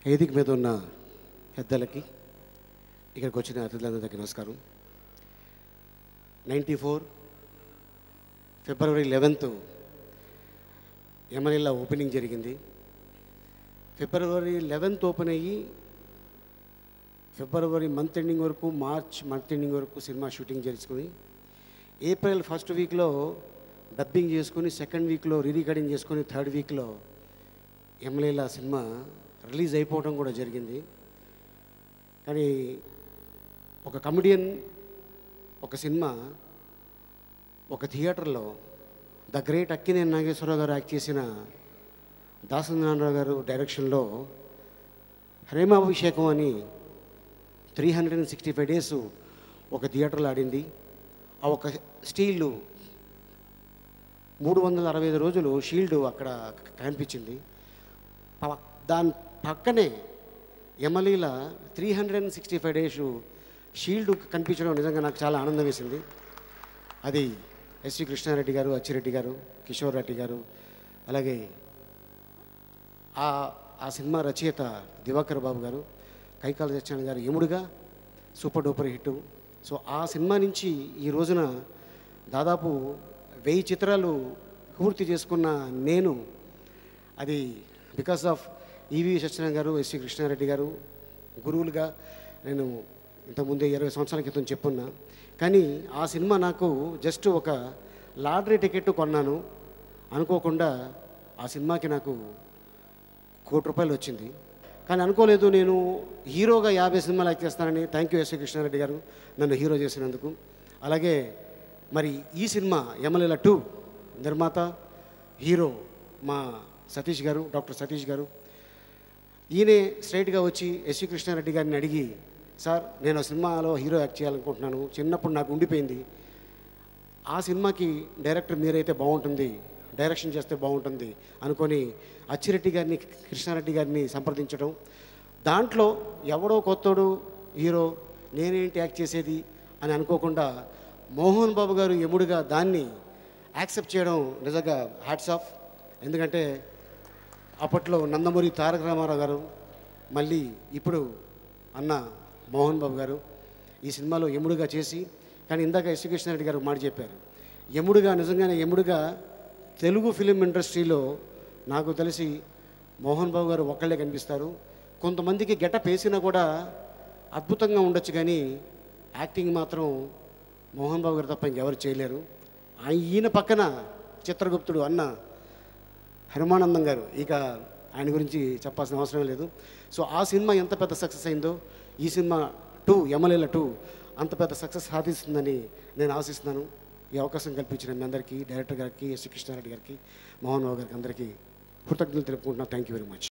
వేదిక మీద ఉన్న పెద్దలకి, ఇక్కడికి వచ్చిన అతిథులందరికీ నమస్కారం. 94 ఫిబ్రవరి 11th యమనిల్లా ఓపెనింగ్ జరిగింది. ఫిబ్రవరి 11th ఓపెన్ అయ్యి ఫిబ్రవరి మంత్ ఎండింగ్ వరకు, మార్చ్ మంత్ ఎండింగ్ వరకు సినిమా షూటింగ్ చేసుకుని ఏప్రిల్ ఫస్ట్ వీక్లో డబ్బింగ్ చేసుకుని, సెకండ్ వీక్లో రికార్డింగ్ చేసుకుని, థర్డ్ వీక్లో యమనిల్లా సినిమా రిలీజ్ అయిపోవడం కూడా జరిగింది. కానీ ఒక కమెడియన్ ఒక సినిమా ఒక థియేటర్లో ద గ్రేట్ అక్కినేని నాగేశ్వరరావు గారు యాక్ట్ చేసిన దాసనారాయణరావు గారు డైరెక్షన్లో ప్రేమాభిషేకం అని 365 days ఒక థియేటర్లో ఆడింది. ఆ ఒక స్టీలు 365 రోజులు షీల్డ్ అక్కడ కనిపించింది. దాని పక్కనే యమలీలా 365 days షీల్డ్ కనిపించడం నిజంగా నాకు చాలా ఆనందం వేసింది. అది ఎస్వి కృష్ణారెడ్డి గారు, అచ్చిరెడ్డి గారు, కిషోర్ రెడ్డి గారు, అలాగే ఆ సినిమా రచయిత దివాకర్ బాబు గారు, కైకాల సత్యనారాయణ గారు యముడుగా సూపర్ డూపర్ హిట్. సో ఆ సినిమా నుంచి ఈ రోజున దాదాపు 1000 చిత్రాలు పూర్తి చేసుకున్న నేను, అది బికాస్ ఆఫ్ ఈవి సత్యనారాయణ గారు, ఎస్వి కృష్ణారెడ్డి గారు గురువులుగా నేను ఇంతకుముందే 20 సంవత్సరాల క్రితం చెప్పున్నా. కానీ ఆ సినిమా నాకు జస్ట్ ఒక లాటరీ టికెట్ కొన్నాను అనుకోకుండా. ఆ సినిమాకి నాకు ₹1,00,00,000 వచ్చింది. కానీ అనుకోలేదు నేను హీరోగా 50 సినిమాలు యాక్ట్ చేస్తానని. థ్యాంక్ యూ ఎస్వి కృష్ణారెడ్డి గారు నన్ను హీరో చేసినందుకు. అలాగే మరి ఈ సినిమా యమలీలా 2 నిర్మాత, హీరో మా సతీష్ గారు, డాక్టర్ సతీష్ గారు. ఈయనే స్ట్రైట్గా వచ్చి ఎస్వి కృష్ణారెడ్డి గారిని అడిగి, సార్ నేను సినిమాలో హీరో యాక్ట్ చేయాలనుకుంటున్నాను, చిన్నప్పుడు నాకు ఉండిపోయింది, ఆ సినిమాకి డైరెక్టర్ మీరైతే బాగుంటుంది, డైరెక్షన్ చేస్తే బాగుంటుంది అనుకొని అచ్చిరెడ్డి గారిని, కృష్ణారెడ్డి గారిని సంప్రదించడం. దాంట్లో ఎవడో కొత్తోడు హీరో, నేనేంటి యాక్ట్ చేసేది అని అనుకోకుండా మోహన్ బాబు గారు యముడుగా దాన్ని యాక్సెప్ట్ చేయడం నిజంగా హ్యాట్స్ ఆఫ్. ఎందుకంటే అప్పట్లో నందమూరి తారక రామారావు గారు, మళ్ళీ ఇప్పుడు అన్న మోహన్ బాబు గారు ఈ సినిమాలో యముడుగా చేసి, కానీ ఇందాక ఎస్వి కృష్ణారెడ్డి గారు మాట చెప్పారు, యముడుగా నిజంగానే యముడుగా తెలుగు ఫిలిం ఇండస్ట్రీలో నాకు తెలిసి మోహన్ బాబు గారు ఒక్కళ్ళే కనిపిస్తారు. కొంతమందికి గెటప్ వేసినా కూడా అద్భుతంగా ఉండొచ్చు, కానీ యాక్టింగ్ మాత్రం మోహన్ బాబు గారు తప్ప ఇంకెవరు చేయలేరు. ఈయన పక్కన చిత్రగుప్తుడు అన్న హనుమానందం గారు, ఇక ఆయన గురించి చెప్పాల్సిన అవసరం లేదు. సో ఆ సినిమా ఎంత పెద్ద సక్సెస్ అయిందో ఈ సినిమా 2 యమలీలా 2 అంత పెద్ద సక్సెస్ సాధిస్తుందని నేను ఆశిస్తున్నాను. ఈ అవకాశం కల్పించిన మీ అందరికీ, డైరెక్టర్ గారికి, ఎస్వి కృష్ణారెడ్డి గారికి, మోహన్ బాబు గారికి అందరికీ కృతజ్ఞతలు తెలుపుకుంటున్నాను. Thank you very much.